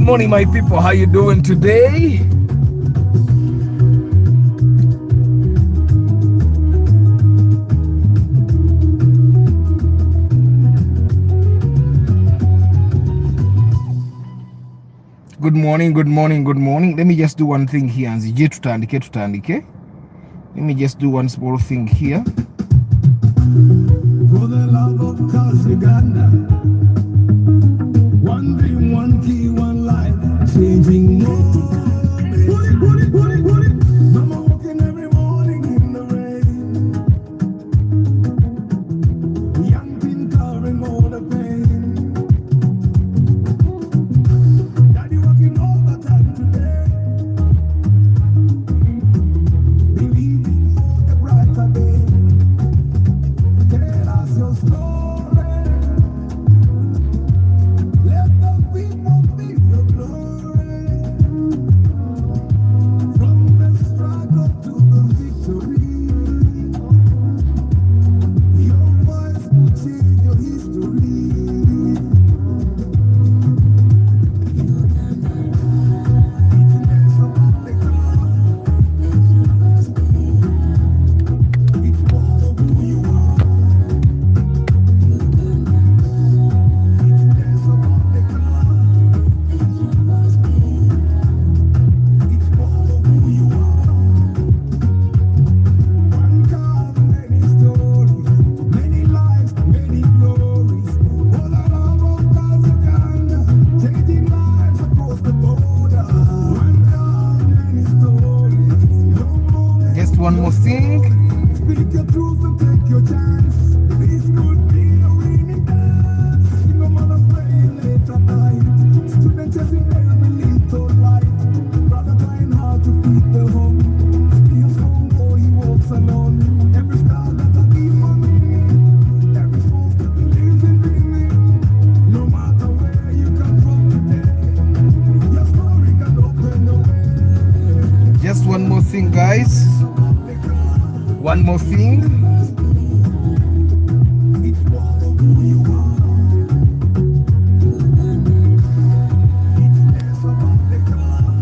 morning, my people. How you doing today? Good morning, good morning, good morning. Let me just do one thing here. Let me just do one small thing here. For the love of cause Uganda. One dream, one key, one life. Changing more. Mama walking every morning in the rain. Young teen covering all the pain. Daddy working overtime today. Believing for the brighter day. Tell us your story. Let the people feel your glory. From the struggle to the victory. Your voice will change your history. It's about the God. It's more of who you are. It's about the God. It's more of who you are. One God, many stories, many lives, many glories. For the love of God's Uganda, changing lives across the border. One God, many stories. No moment. Just one more thing. Speak your truth and take your chance. This could be a winning dance. No matter praying late at night. Student chasing every little light. Brother trying hard to feed the home. Still strong though he walks alone. Every star that I keep on meaning. Every soul still believes in dreaming. No matter where you come from today, your story can open the way. Just one more thing, guys. One more thing. It's more of who you are. It's less about the God.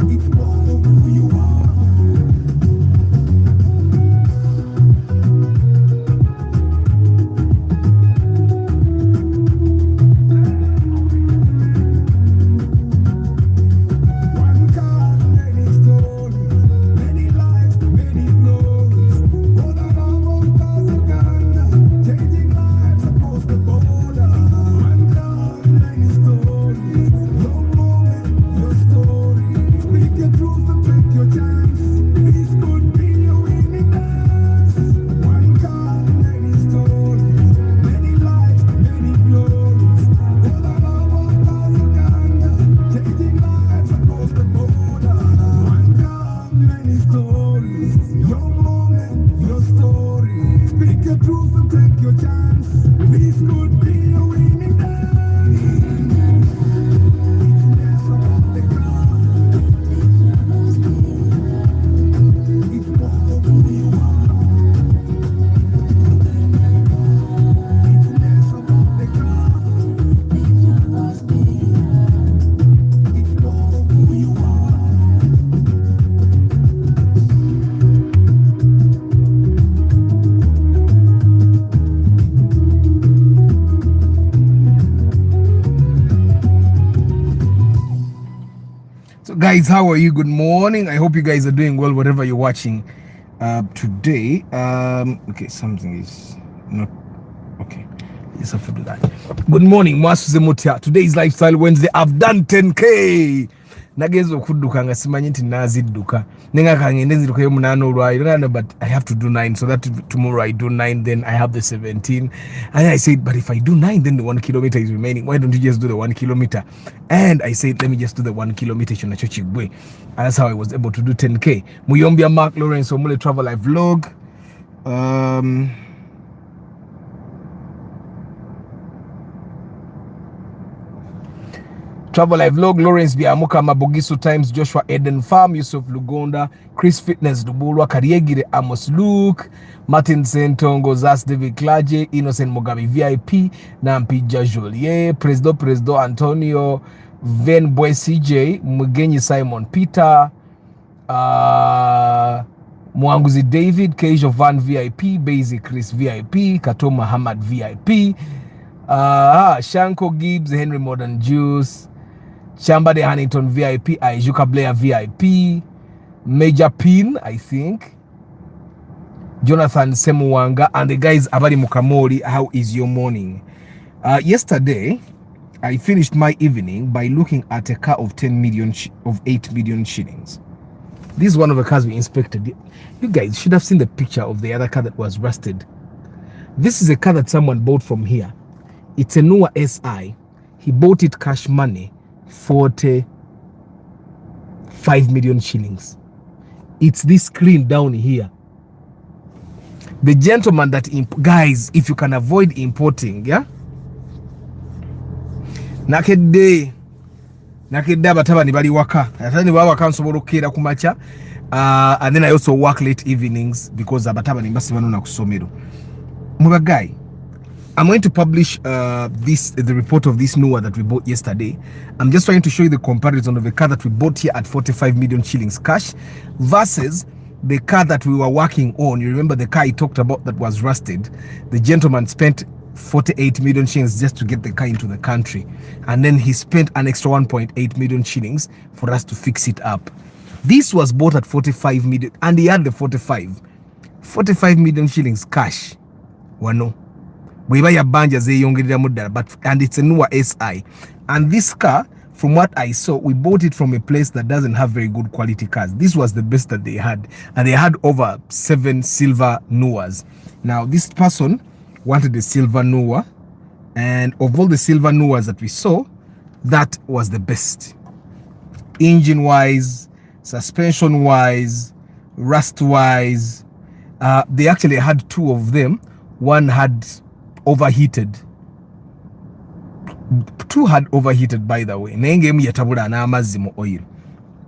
It's more of who you are. One God, many stories, many lives, many glories. For the love of God's Uganda, changing lives across the border. One God, many stories. Your moment, your story. Speak your truth and take your chance. This could be your winning dance. One God, many stories, many lives, many glories. For the love of God's Uganda, changing lives across the border. One God, many stories. Your moment, your story. Speak your truth and take your chance. This could be a winning dance. It's less about the God. It's more of who you are. It's less about the God. It's more of who you are. So guys, how are you? Good morning. I hope you guys are doing well wherever you're watching today. Okay, something is not okay. You just have to do that. Good morning, Mwasuze Mutia. Today is Lifestyle Wednesday. I've done 10k. Nagezo okudduka nga simanyi nti nazidduka. Nenga kangende nziruka yo munana olwayo. But I have to do 9 so that tomorrow I do 9, then I have the 17. And I said, but if I do 9, then the 1 kilometer is remaining. Why don't you just do the 1 kilometer? And I said, let me just do the 1 kilometer. And that's how I was able to do 10k. Muyombia Mark Lawrence Omule Travel Live Vlog. Travel Live Log, Lawrence Biamuka, Mabogiso Times, Joshua Eden Farm, Yusuf Lugonda, Chris Fitness, Dubulwa, Kariegire, Amos Luke, Martin Sentongo, Zas David Klaje, Innocent Mugabe VIP, Nampija Joliet, Presdo Antonio, Ven Boy CJ, Mugenyi Simon Peter, Mwanguzi David, Kejo Van VIP, Basic Chris VIP, Kato Muhammad VIP, Shanko Gibbs, Henry Modern Juice, Chamba de Huntington VIP, Ijuka Blair VIP, Major Pin, I think, Jonathan Semuwanga, and the guys Abadi Mukamori. How is your morning? Yesterday, I finished my evening by looking at a car of 8 million shillings. This is one of the cars we inspected. You guys should have seen the picture of the other car that was rusted. This is a car that someone bought from here. It's a Noah SI. He bought it cash money, 45 million shillings. It's this screen down here. The gentleman that guys, if you can avoid importing, yeah, nakedde abatabani bali waka atani baba kansobola okera kumacha, and then I also work late evenings because abatabani basi banona kusomero. Muga guy, I'm going to publish the report of this Noah that we bought yesterday. I'm just trying to show you the comparison of the car that we bought here at 45 million shillings cash versus the car that we were working on. You remember the car he talked about that was rusted? The gentleman spent 48 million shillings just to get the car into the country, and then he spent an extra 1.8 million shillings for us to fix it up. This was bought at 45 million, and he had the 45 million shillings cash. Wano. But and it's a Noah SI, and this car, from what I saw, we bought it from a place that doesn't have very good quality cars. This was the best that they had, and they had over 7 silver Noahs. Now this person wanted the silver Noah, and of all the silver Noahs that we saw, that was the best. Engine wise, suspension wise, rust wise, they actually had 2 of them. One had overheated. 2 had overheated, by the way. Oil.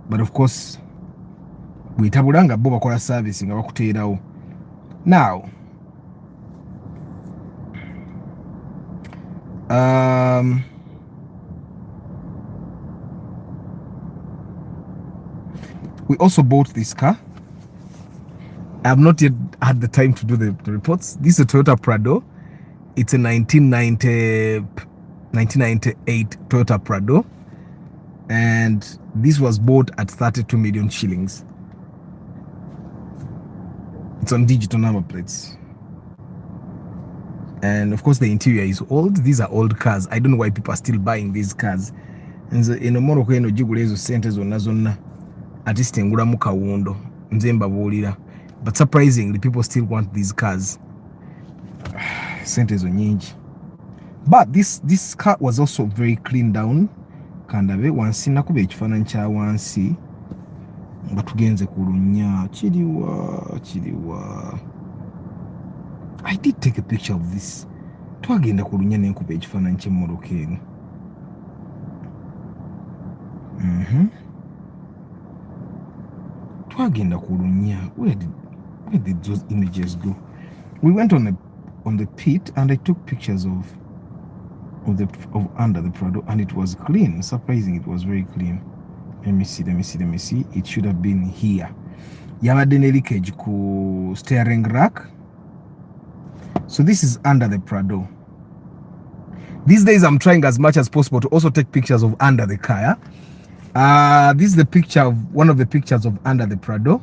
But of course, we tabulanga boba kola servicing abakuteerawo. Now, we also bought this car. I have not yet had the time to do the reports. This is a Toyota Prado. It's a 1998 Toyota Prado, and this was bought at 32 million shillings. It's on digital number plates, and of course the interior is old. These are old cars. I don't know why people are still buying these cars. And in Morocco, eno jigula ezo sente zonna at least ngula mu kawundo nze mbabulira, but surprisingly people still want these cars. Sente zo nyingi. But this car was also very clean down. Kandabe wansi nakuba ekifaananyi kya wansi nga tugenze ku lunya kiriwa. I did take a picture of this. Twagenda ku lunya nenkuba ekifaananyi ky'emmoloka eno. Twagenda ku lunya. Where did those images go? We went on the pit, and I took pictures of under the Prado, and it was clean. Surprising, it was very clean. Let me see. It should have been here. Yabadde ne leakage ku steering rack. So this is under the Prado. These days I'm trying as much as possible to also take pictures of under the car. This is the picture of one of the pictures of under the Prado.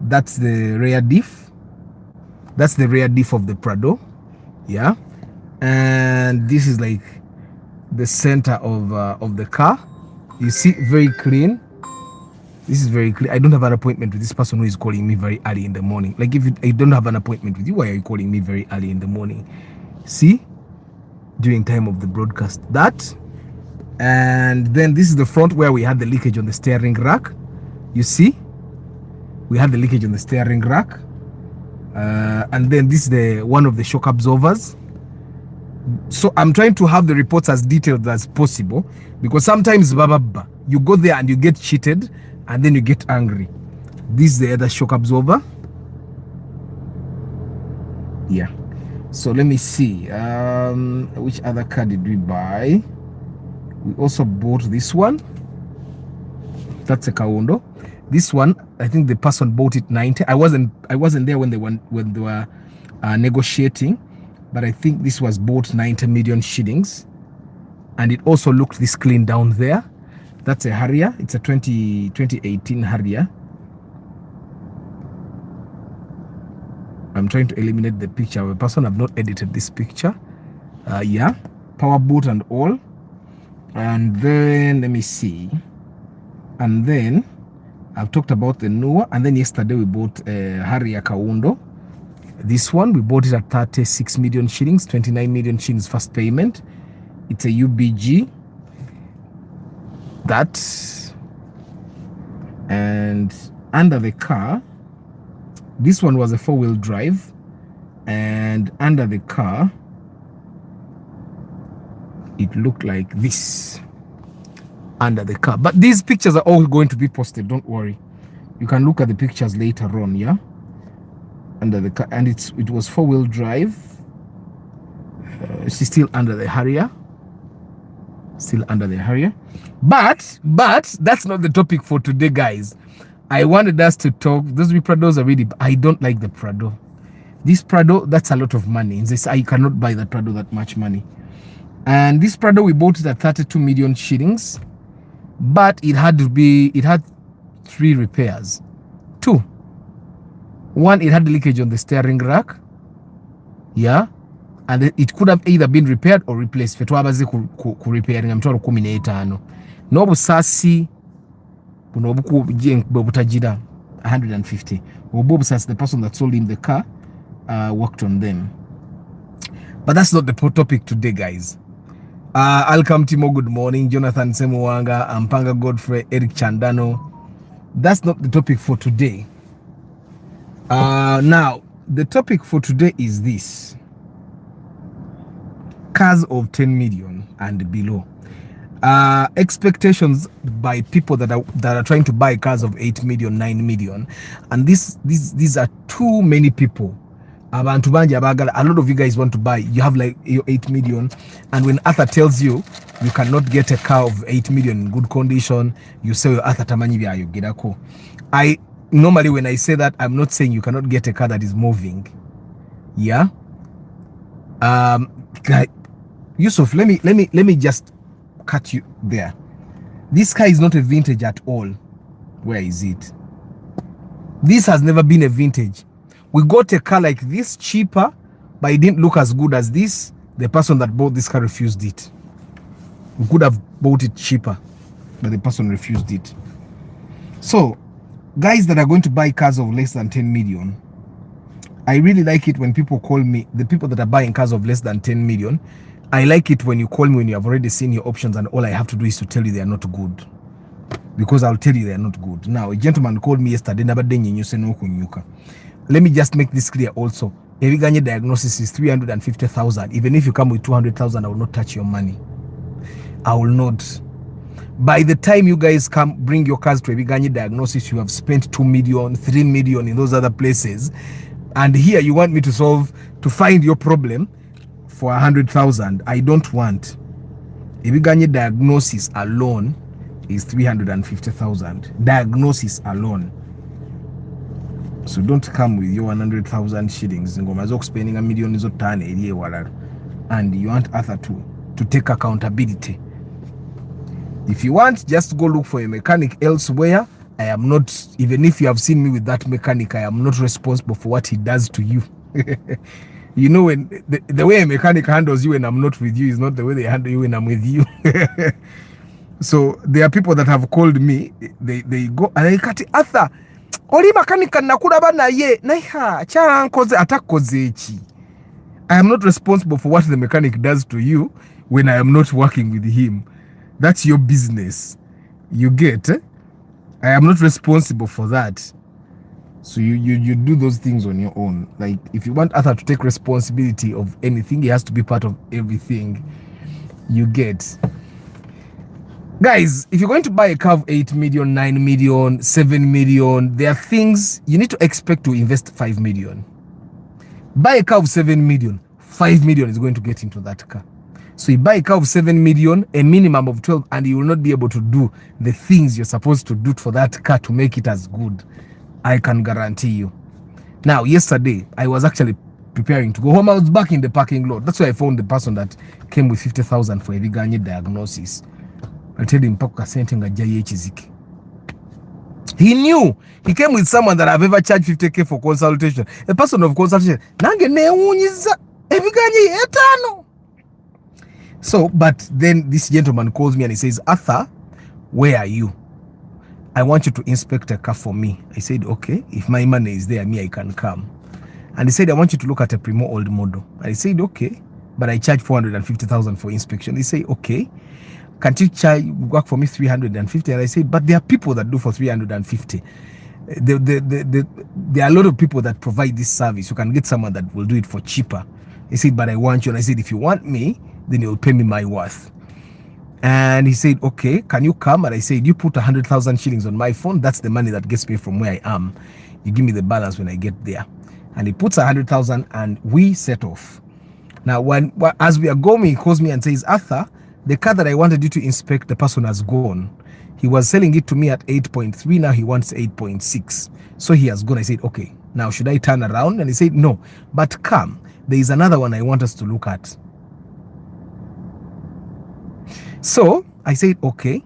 That's the rear diff. That's the rear diff of the Prado. Yeah, and this is like the center of the car. You see, very clean. This is very clean. I don't have an appointment with this person who is calling me very early in the morning. Like, if I don't have an appointment with you, why are you calling me very early in the morning? See, during time of the broadcast. That, and then this is the front where we had the leakage on the steering rack. You see, we had the leakage on the steering rack. And then this is one of the shock absorbers. So I'm trying to have the reports as detailed as possible, because sometimes you go there and you get cheated and then you get angry. This is the other shock absorber. Yeah. So let me see. Which other car did we buy? We also bought this one. That's a Kaundo. This one, I think the person bought it 90. I wasn't there when they were negotiating, but I think this was bought 90 million shillings, and it also looked this clean down there. That's a Harrier. It's a 2018 Harrier. I'm trying to eliminate the picture of a person. I've not edited this picture. Yeah, power boot and all. And then let me see. And then I've talked about the Noah. And then yesterday we bought Harrier Kaundo. This one we bought it at 36 million shillings, 29 million shillings first payment. It's a UBG. That, and under the car, this one was a 4-wheel drive, and under the car it looked like this under the car. But these pictures are all going to be posted, don't worry. You can look at the pictures later on. Yeah, under the car, and it was 4-wheel drive. She's still under the Harrier. Still under the Harrier. But that's not the topic for today, guys. I wanted us to talk. Those Prados are really, I don't like the Prado. This Prado, that's a lot of money. I cannot buy that Prado that much money. And this Prado, we bought it at 32 million shillings, but it had 3 repairs. 2. One, it had leakage on the steering rack. Yeah. And it could have either been repaired or replaced. Fetwabaze ku repairing amtwalo 15. No busasi buno butajira 150. The person that sold him the car worked on them. But that's not the topic today, guys. Alcam Timo, good morning. Jonathan Semuwanga, Ampanga Godfrey, Eric Chandano. That's not the topic for today. Now, the topic for today is this. Cars of 10 million and below. Expectations by people that are trying to buy cars of 8 million, 9 million, and these are too many people. A lot of you guys want to buy. You have like your 8 million, and when Arthur tells you you cannot get a car of 8 million in good condition, you say your Arthur tamanyi bya yogerako. I normally, when I say that, I'm not saying you cannot get a car that is moving. Yeah. Yusuf, let me just cut you there. This car is not a vintage at all. Where is it? This has never been a vintage. We got a car like this cheaper, but it didn't look as good as this. The person that bought this car refused it. We could have bought it cheaper, but the person refused it. So, guys that are going to buy cars of less than 10 million, I really like it when people call me, the people that are buying cars of less than 10 million, I like it when you call me when you have already seen your options and all I have to do is to tell you they are not good. Because I'll tell you they are not good. Now, a gentleman called me yesterday. Let me just make this clear also. Ebiganye diagnosis is 350,000. Even if you come with 200,000, I will not touch your money. I will not. By the time you guys come, bring your cars to Ebiganye diagnosis, you have spent 2 million, 3 million in those other places. And here you want me to find your problem for 100,000. I don't want. Ebiganye diagnosis alone is 350,000. Diagnosis alone. So don't come with your 100,000 shillings. Ngomazok spending $1 million and you want Arthur to take accountability. If you want, just go look for a mechanic elsewhere. I am not, even if you have seen me with that mechanic, I am not responsible for what he does to you. You know, when the way a mechanic handles you when I'm not with you is not the way they handle you when I'm with you. So there are people that have called me, they go and they cut Arthur. Oli makanika nakuraba na ye naiha charankoze atakoze echi. I am not responsible for what the mechanic does to you when I am not working with him. That's your business. You get? I am not responsible for that. So you do those things on your own. Like if you want Arthur to take responsibility of anything, he has to be part of everything you get. Guys, if you're going to buy a car of 8 million, 9 million, 7 million, there are things you need to expect to invest 5 million. Buy a car of 7 million, 5 million is going to get into that car. So you buy a car of 7 million, a minimum of 12, and you will not be able to do the things you're supposed to do for that car to make it as good. I can guarantee you. Now, yesterday, I was actually preparing to go home. I was back in the parking lot. That's why I found the person that came with 50,000 for a Viganye diagnosis. I told him, he knew. He came with someone that I've ever charged 50K for consultation. The person of consultation. So, but then this gentleman calls me and he says, Arthur, where are you? I want you to inspect a car for me. I said, okay, if my money is there, me, I can come. And he said, I want you to look at a Primo old model. I said, okay, but I charge 450,000 for inspection. He said, okay, can't you work for me 350? And I said, but there are people that do for 350. There are a lot of people that provide this service. You can get someone that will do it for cheaper. He said, but I want you. And I said, if you want me, then you'll pay me my worth. And he said, okay, can you come? And I said, you put 100,000 shillings on my phone. That's the money that gets me from where I am. You give me the balance when I get there. And he puts 100,000 and we set off. Now, as we are going, he calls me and says, Arthur, the car that I wanted you to inspect, the person has gone. He was selling it to me at 8.3. Now he wants 8.6. So he has gone. I said, okay, now should I turn around? And he said, no, but come. There is another one I want us to look at. So I said, okay.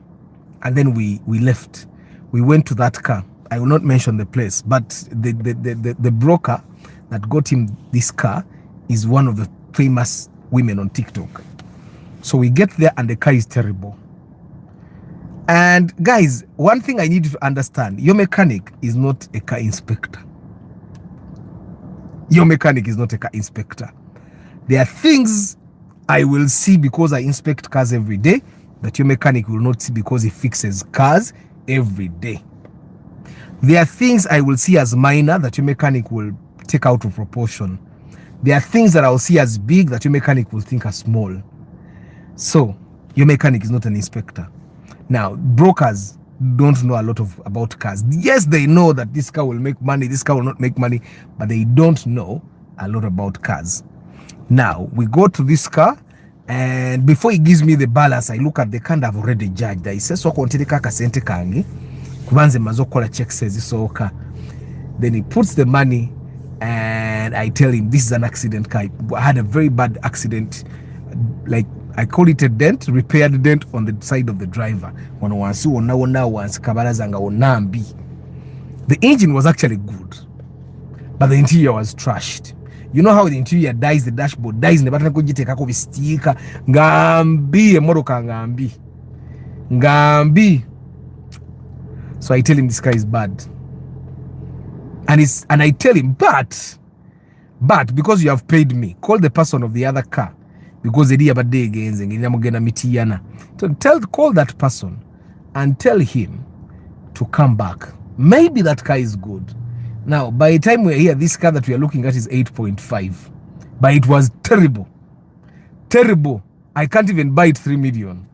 And then we left. We went to that car. I will not mention the place, but the broker that got him this car is one of the famous women on TikTok. So we get there and the car is terrible. And guys, one thing I need you to understand, your mechanic is not a car inspector. Your mechanic is not a car inspector. There are things I will see because I inspect cars every day that your mechanic will not see because he fixes cars every day. There are things I will see as minor that your mechanic will take out of proportion. There are things that I will see as big that your mechanic will think are small. So your mechanic is not an inspector. Now, brokers don't know a lot about cars. Yes, they know that this car will make money, this car will not make money, but they don't know a lot about cars. Now, we go to this car, and before he gives me the balance, I look at the car and I've already judged. I say, so kasente kangi, kubanze mazokola check says so car. Then he puts the money, and I tell him, this is an accident car. I had a very bad accident, like I call it a dent, repaired dent on the side of the driver. The engine was actually good, but the interior was trashed. You know how the interior dies, the dashboard dies in the battery kujiteka ko sticker ngambi emoroka ngambi. So I tell him this car is bad, and I tell him, but because you have paid me, call the person of the other car, because the day day against call that person and tell him to come back. Maybe that car is good. Now, by the time we're here, this car that we are looking at is 8.5. But it was terrible. Terrible. I can't even buy it 3 million.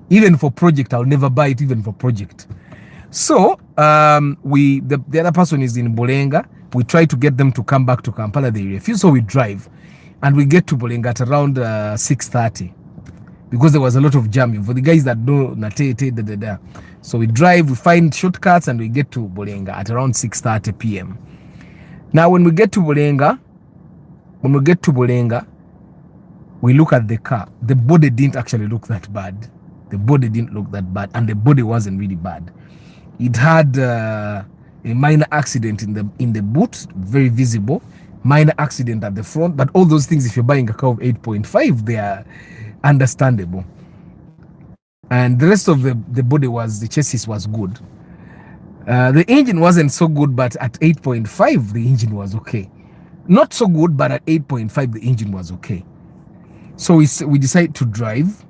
Even for project, I'll never buy it even for project. So, the other person is in Bolenga. We try to get them to come back to Kampala. They refuse, so we drive. And we get to Bolenga at around 6:30. Because there was a lot of jamming. For the guys that don't know, so we drive, we find shortcuts, and we get to Bolenga at around 6:30 p.m. Now, when we get to Bolenga, we look at the car. The body didn't actually look that bad. And the body wasn't really bad. It had a minor accident in the boot, very visible. Minor accident at the front, but all those things, if you're buying a car of 8.5, they are understandable. And the rest of the body the chassis was good. The engine wasn't so good, but at 8.5, the engine was okay. Not so good, but at 8.5, the engine was okay. So we decide to drive.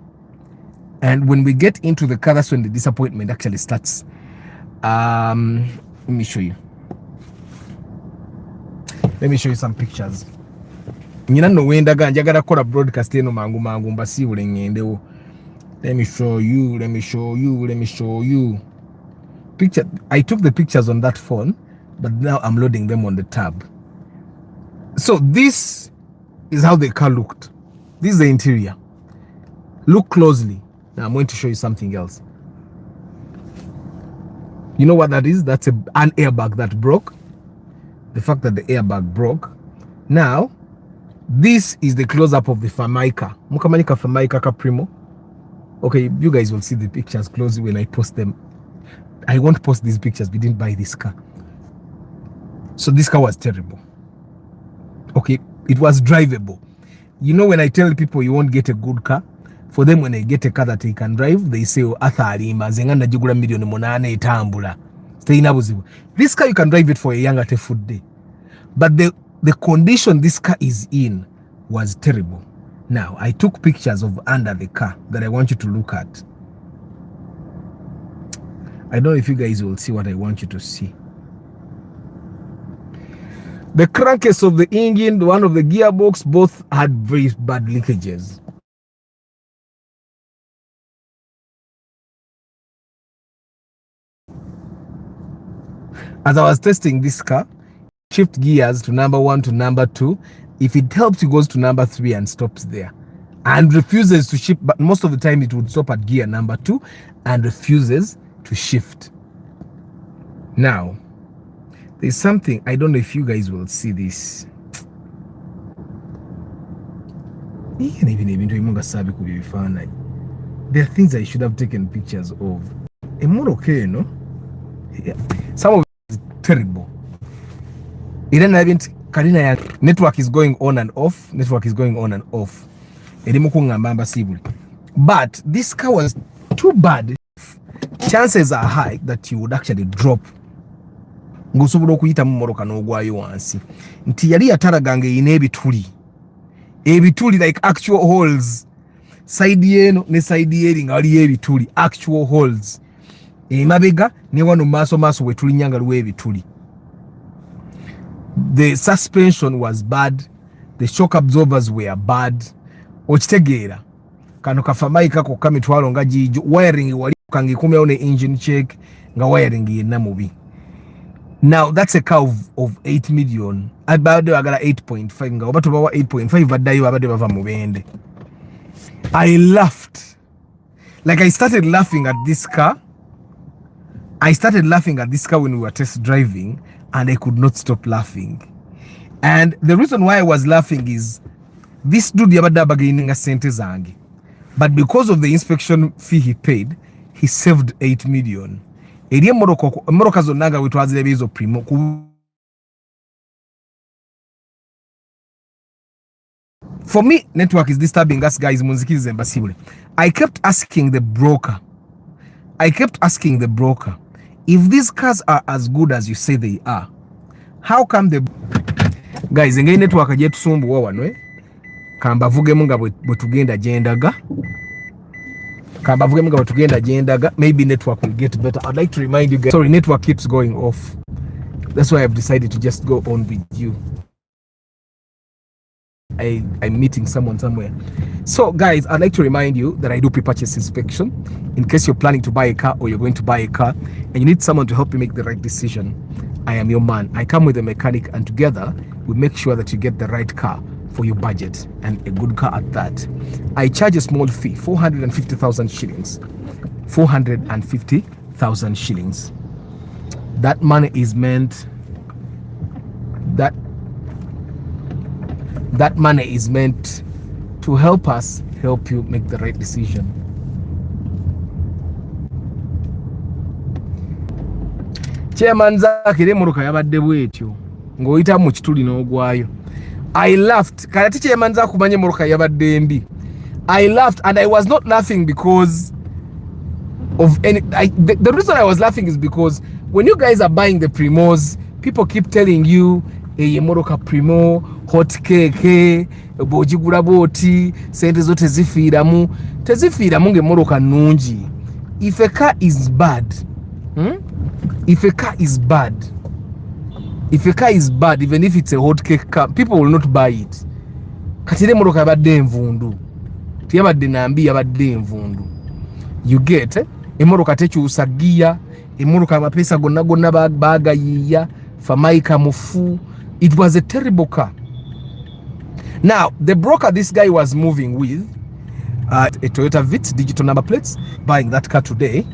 And when we get into the car, that's when the disappointment actually starts. Let me show you. Let me show you some pictures. Nyina no wendaga njagala kola broadcast eno mangu mbasiibule ngendewo. Let me show you. Picture. I took the pictures on that phone, but now I'm loading them on the tab. So this is how the car looked. This is the interior. Look closely. Now I'm going to show you something else. You know what that is? That's an airbag that broke. The fact that the airbag broke. Now, this is the close-up of the Famaica. Mukamanyika Famaica Caprimo. Okay, you guys will see the pictures closely when I post them. I won't post these pictures. We didn't buy this car. So this car was terrible. Okay, it was drivable. You know, when I tell people you won't get a good car, for them when I get a car that they can drive, they say, oh, athalima zengana jigula million monane itambula. This car you can drive it for a young at a food day. But the condition this car is in was terrible. Now, I took pictures of under the car that I want you to look at. I don't know if you guys will see what I want you to see. The crankcase of the engine, one of the gearbox, both had very bad leakages. As I was testing this car, shift gears to number 1 to number 2. If it helps, it goes to number 3 and stops there. And refuses to shift, but most of the time it would stop at gear number 2 and refuses to shift. Now, there's something, I don't know if you guys will see this. There are things I should have taken pictures of. Okay, no? Yeah. Some of it is terrible. Network is going on and off. But this car was too bad. Chances are high that you would actually drop. Ngosobola okuyita mu moroka n'ogwayo wansi. Nti yali yatalagange ine ebituli like actual holes. Side yeno ne side yeri nga wali ebituli actual holes. Emabega ne wano maaso wetuli nyanga luwe ebituli. The suspension was bad. The shock absorbers were bad. Okitegeera kano kafamaika ko kamitwalo nga jijo wiring wali kangi kumya one engine check nga wiring yenna mubi. Now that's a car of 8 million. Abade wagala 8.5 nga obato bawa 8.5 badayo abade bava mubende. I laughed. Like I started laughing at this car. When we were test driving, and I could not stop laughing. And the reason why I was laughing is this dude yabada bagaininga sente zange. But because of the inspection fee he paid, he saved 8 million. Eriye moroka zonaga witwazile bezo primo. For me, network is disturbing us guys. Munzikize mbasibule. I kept asking the broker if these cars are as good as you say they are, how come the guys engeri network je tusumbuwa wano kambavugemu nga bwe tugenda gyendaga maybe network will get better. I'd like to remind you guys, sorry, network keeps going off. That's why I've decided to just go on with you. I'm meeting someone somewhere. So guys, I'd like to remind you that I do pre-purchase inspection in case you're planning to buy a car or you're going to buy a car and you need someone to help you make the right decision. I am your man. I come with a mechanic and together we make sure that you get the right car for your budget, and a good car at that. I charge a small fee, 450,000 shillings. 450,000 shillings. That money is meant to help us help you make the right decision. Chairman Zakire Muruka yabadde bwetyo ng'oyita mu kituli n'ogwayo. I laughed. Karati chairman Zakumanye Muruka yabadde mbi. I laughed, and I was not laughing because of any. The reason I was laughing is because when you guys are buying the Primos, people keep telling you, "Hey, Muruka Primo, hot cake, bojigura boti, sente zote zifiramu nge Muruka nungi." If a car is bad, If a car is bad, even if it's a hot cake car, people will not buy it. Katire motoka yabadde envundu. Tiyabadde nambi yabadde envundu. You get emotoka tekyusa giya, emotoka amapesa gonna bagayiya, famaika mufu. It was a terrible car. Now, the broker this guy was moving with, a Toyota Vitz, digital number plates, buying that car today.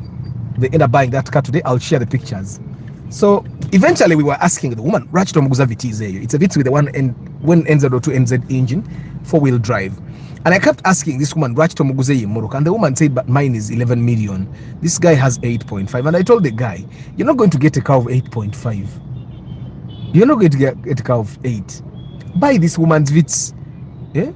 They end up buying that car today. I'll share the pictures. So eventually we were asking the woman, Rachito Muguza Vitz, it's a Vitz with a 1NZ or 2NZ engine, 4-wheel drive. And I kept asking this woman, Rachito Muguza Morocco, and the woman said, but mine is 11 million. This guy has 8.5. And I told the guy, you're not going to get a car of 8.5. You're not going to get a car of 8. Buy this woman's Vitz. Yeah?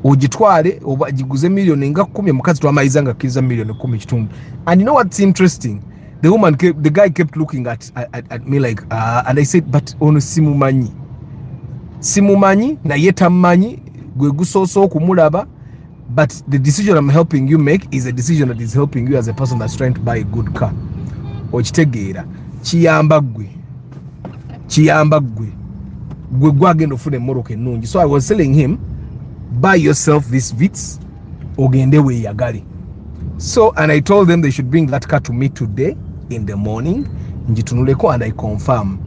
Ojitwale obagiguze million nga 10 mukazi twamayiza nga kiza million 10 kitundu. And you know what's interesting? The guy kept looking at me like and I said, but ono simumanyi na yetamanyi gwe gusoso okumulaba, but the decision I'm helping you make is a decision that is helping you as a person that's trying to buy a good car. Okitegeera kiyamba gwe gwagenda ofuna emmoroka ennungi. So I was telling him, buy yourself this Vitz ogende weeyagale. So and I told them they should bring that car to me today in the morning njitunuleko, and I confirm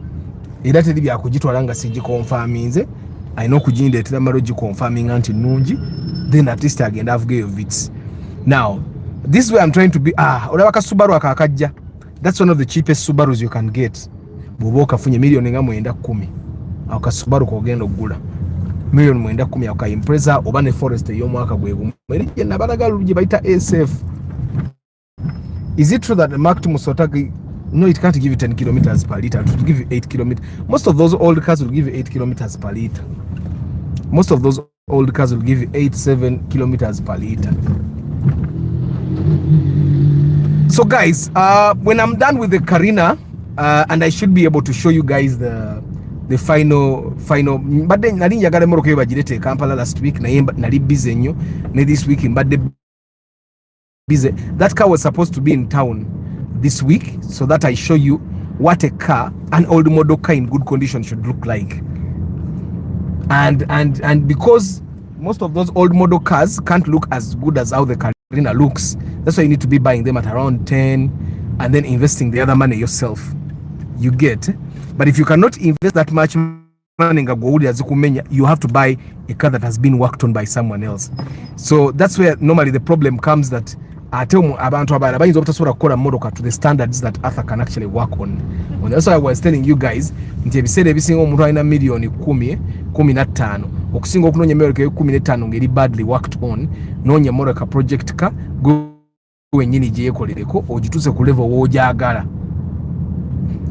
era teri byakugitwala nga sigikonfaminze. Ayina okugindeetera maro gikonfaminga nti nnungi, then at least agenda avugeyo Vitz. Now this way I'm trying to be olaba ka Subaru akakajja, that's one of the cheapest Subarus you can get. Bwoba okafunye million nga 910 ako ka Subaru kogenda okugula million 910 ako ka Impreza oba ne Forester y'omwaka gwe gumu erije nabalaga lugye bayita SF. Is it true that the Mark II Musota, no, it can't give you 10 kilometers per liter, it will give you 8 kilometers. Most of those old cars will give you 8 kilometers per liter. Most of those old cars will give you 7 kilometers per liter. So guys, when I'm done with the Carina, and I should be able to show you guys the final, but then nali njagala moroka yo bagirete Kampala last week, nali busy nnyo ne this week mbadde busy. That car was supposed to be in town this week so that I show you what a car, an old model car in good condition, should look like. And because most of those old model cars can't look as good as how the Carina looks, that's why you need to be buying them at around 10 and then investing the other money yourself. You get? But if you cannot invest that much money, you have to buy a car that has been worked on by someone else. So that's where normally the problem comes, that abantu abala bayinza obutasobola kukola motoka to the standards that Arthur can actually work on. That's why I was telling you guys nti ebiseera ebisinga omuntu alina million 10-15 okusinga okunoonya mmoroka 15 ngeri badly worked on, noonya mmoroka project ka gwennyini gye yeekolereko ogituuse ku level w'ogyagala.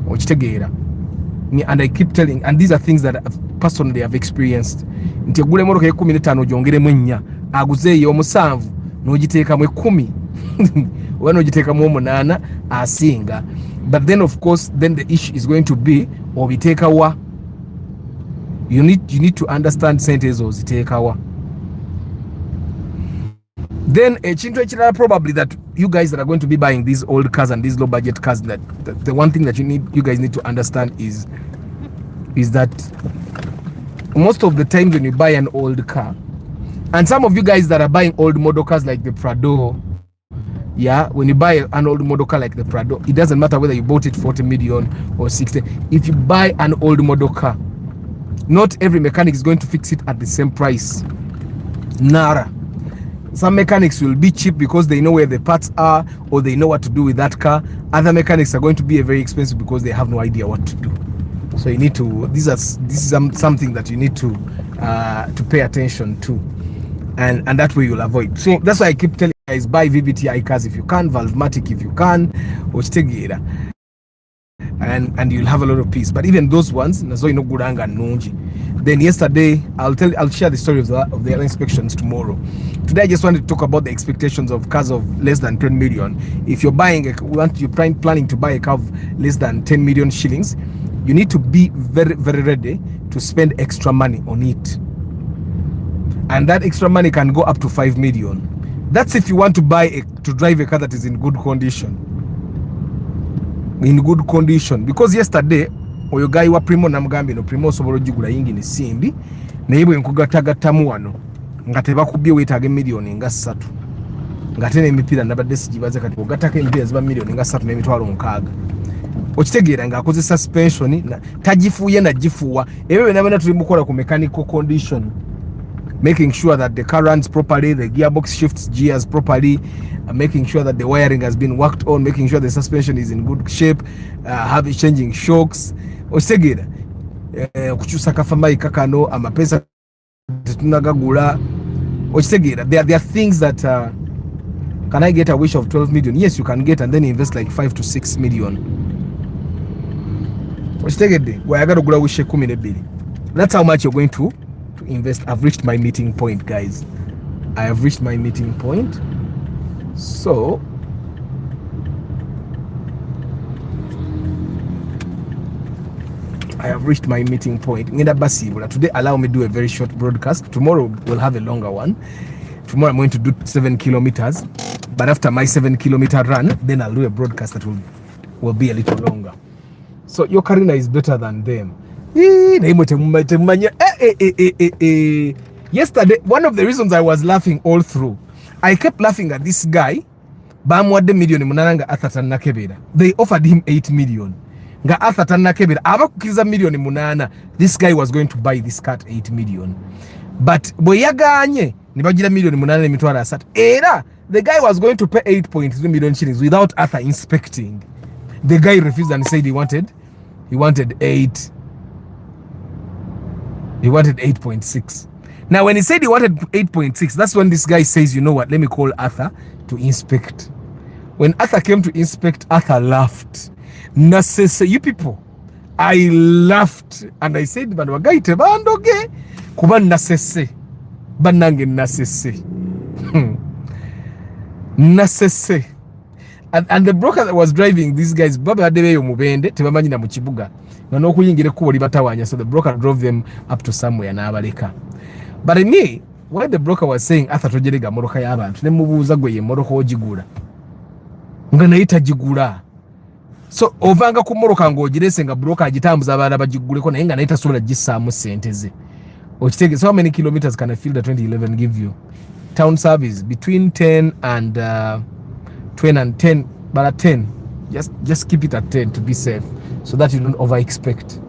Okitegeera? And I keep telling, and these are things that personally I've experienced. Nti ogula mmoroka 15 gyongeremu 4, aguzeeyo 7 n'ogiteekamu 10 oba n'ogiteekamu 8 asinga. But then of course then the issue is going to be obiteeka wa. You need to understand sente ezo oziteeka wa. Then ekintu ekirala probably that you guys that are going to be buying these old cars and these low budget cars, that the one thing that you guys need to understand is that most of the time when you buy an old car, and some of you guys that are buying old model cars like the Prado, yeah, when you buy an old model car like the Prado, it doesn't matter whether you bought it 40 million or 60. If you buy an old model car, not every mechanic is going to fix it at the same price. Nara. Some mechanics will be cheap because they know where the parts are or they know what to do with that car. Other mechanics are going to be very expensive because they have no idea what to do. So you need to, this is something that you need to pay attention to, and that way you'll avoid. So that's why I keep telling you guys, buy VVTi cars if you can, Valvematic if you can, and you'll have a lot of peace. But even those ones, nazo ino guranga nunji. Then yesterday, I'll share the story of the inspections tomorrow. Today I just wanted to talk about the expectations of cars of less than 10 million. If you're planning to buy a car of less than 10 million shillings, you need to be very, very ready to spend extra money on it. And that extra money can go up to 5 million. That's if you want to drive a car that is in good condition. In good condition. Because yesterday, oyo guy wa Primo namugambye no Primo osobola ogigula yingi ni simbi naye bwe nkugattagattamu wano nga tebakubye weetaaga emiliyoni nga 3 ng'ate n'emipiira nabadde sigibaze kati ogattako emipiira ziba miliyoni nga 3 n'emitwalo 6 okitegeera ng'akoze suspension tagifuuye nagifuuwa ebyo byonna byonna tuli mukola ku mechanical condition, making sure that the car runs properly, the gearbox shifts gears properly, making sure that the wiring has been worked on, making sure the suspension is in good shape, have changing shocks. Okitegeera okukyusa kafamaika kano amapesa tetunagagula. Okitegeera there are things that can I get a wish of 12 million? Yes, you can get, and then invest like 5 to 6 million. Okitegeedde wayagala ogula wish 12. That's how much you're going to invest. I've reached my meeting point, guys. I have reached my meeting point. So I have reached my meeting point. Today allow me to do a very short broadcast. Tomorrow we'll have a longer one. Tomorrow I'm going to do 7 kilometers, but after my 7-kilometer run, then I'll do a broadcast that will be a little longer. So your Karina is better than them. Yesterday, one of the reasons I was laughing all through, I kept laughing at this guy. Bamwadde million munana Arthur Tanakebera. They offered him 8 million. Nga Arthur Tanakebera abakukiriza million munana. This guy was going to buy this car at 8 million. But bwe yaganye nibagira million munana emitwalo 3. Era the guy was going to pay 8.3 million shillings without Arthur inspecting. The guy refused and said he wanted 8. He wanted 8.6. Now, when he said he wanted 8.6, that's when this guy says, you know what, let me call Arthur to inspect. When Arthur came to inspect, Arthur laughed. Nasese, you people, I laughed. And I said, Banwagaite bandoge, kuba nasese. Banange nasese. Nasese. And the broker that was driving these guys, Baba Adebeyo Mubende, Tebamanyi na Mukibuga. Nanokuyingire kubo libatawanya. So the broker drove them up to somewhere na abaleka. But in me, while the broker was saying Arthur tojerega moroka y'abantu ne mubuuza gwe ye moroka ogigula. Nga nayita gigula. So ovanga ku moroka ng'ogirese nga broker agitambuza abaana bagiguleko naye nga nayita sobola gissaamu ssente ze. Okitege, so how many kilometers can a Fielder 2011 give you? Town service between 10 and 20 and 10, but at 10, just keep it at 10 to be safe, so that you don't over expect.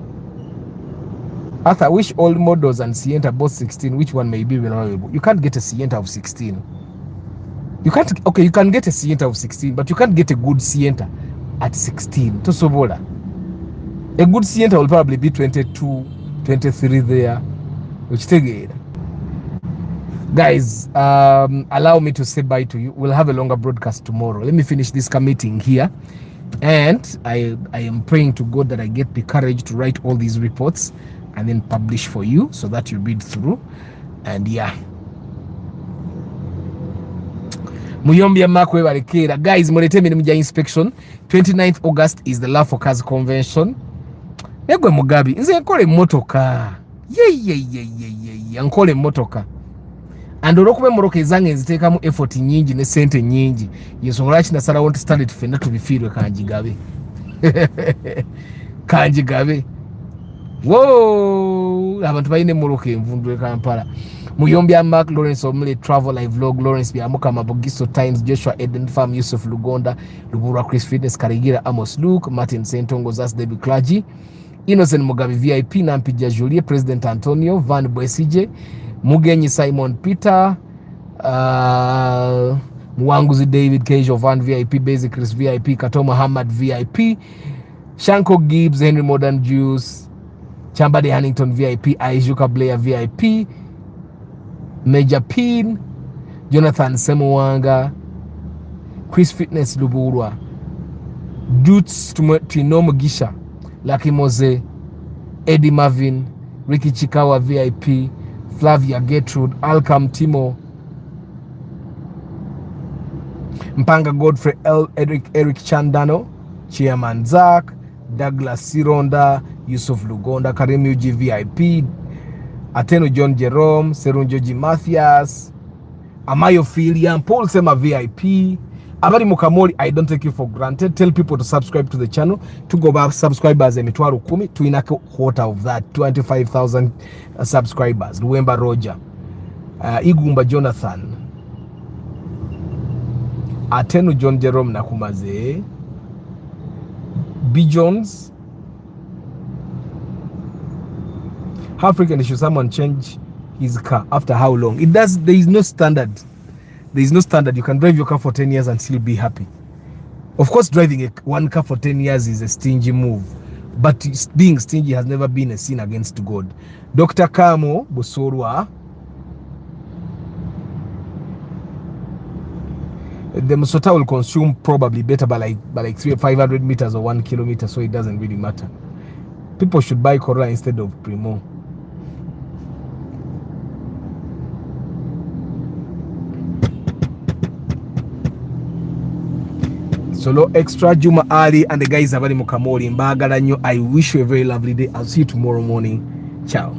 Arthur, which old models and Sienta both 16, which one may be reliable? You can't get a Sienta of 16. You can't. Okay, you can get a Sienta of 16, but you can't get a good Sienta at 16. Tosobola. A good Sienta will probably be 22, 23 there, which take it. Guys, allow me to say bye to you. We'll have a longer broadcast tomorrow. Let me finish this meeting here. And I am praying to God that I get the courage to write all these reports and then publish for you so that you read through. And yeah. Muyombi Amakwe Barekera. Guys, Morete Minimija inspection. 29th August is the Love for Cars Convention. Egwe Mugabi. Nze nkole motoka. Nkole motoka. And olwokuba emmoroka ezange eziteekamu effort nyingi ne sente nyingi yensonga lwaki nasalawo nti Starlet ffenna tubifiirwe kanjigabe. Kanjigabe. Whoa! Abantu balina emmoroka envundu e Kampala. Muyombi Mark, Lawrence Omule, Travel Live Vlog, Lawrence Biamukama, Bogiso Times, Joshua Eden Farm, Yusuf Lugonda, Lubura Chris Fitness, Karigira Amos Luke, Martin Sentongo, Zas Debbie Clergy, Innocent Mugabe VIP, Nampija Julie, President Antonio, Van Bwesije, Mugenyi Simon Peter, Mwanguzi David Kejo Van VIP, Basic Chris VIP, Kato Muhammad VIP, Shanko Gibbs, Henry Modern Juice, Chambade Hannington VIP, Aijuka Blair VIP, Major Pin, Jonathan Semuwanga, Chris Fitness Luburwa, Dutes Tino Mugisha, Lucky Moze, Eddie Marvin, Ricky Chikawa VIP, Flavia Gertrude, Alcam Timo, Mpanga Godfrey L. Eric Chandano, Chairman Zach, Douglas Sironda, Yusuf Lugonda, Karim Uji VIP, Ateno John Jerome, Serunjoji Mathias, Amayo Filian, Paul Sema VIP, abali mu Kamoli, I don't take you for granted. Tell people to subscribe to the channel. To go back subscribers emitwalo 10 tuina quarter of that 25,000 subscribers. Luwemba Roger, Igumba Jonathan, Atenu John Jerome Nakumaze, B Jones. How frequently should someone change his car? After how long? There is no standard. There is no standard. You can drive your car for 10 years and still be happy. Of course, driving one car for 10 years is a stingy move, but being stingy has never been a sin against God. Dr. Kamo Busorwa, the Musota will consume probably better by like 500 meters or 1 kilometer, so it doesn't really matter. People should buy Corolla instead of Primo. Solo Extra, Juma Ali, and the guys abali mu Kamoli mbagala nnyo. I wish you a very lovely day. I'll see you tomorrow morning. Ciao.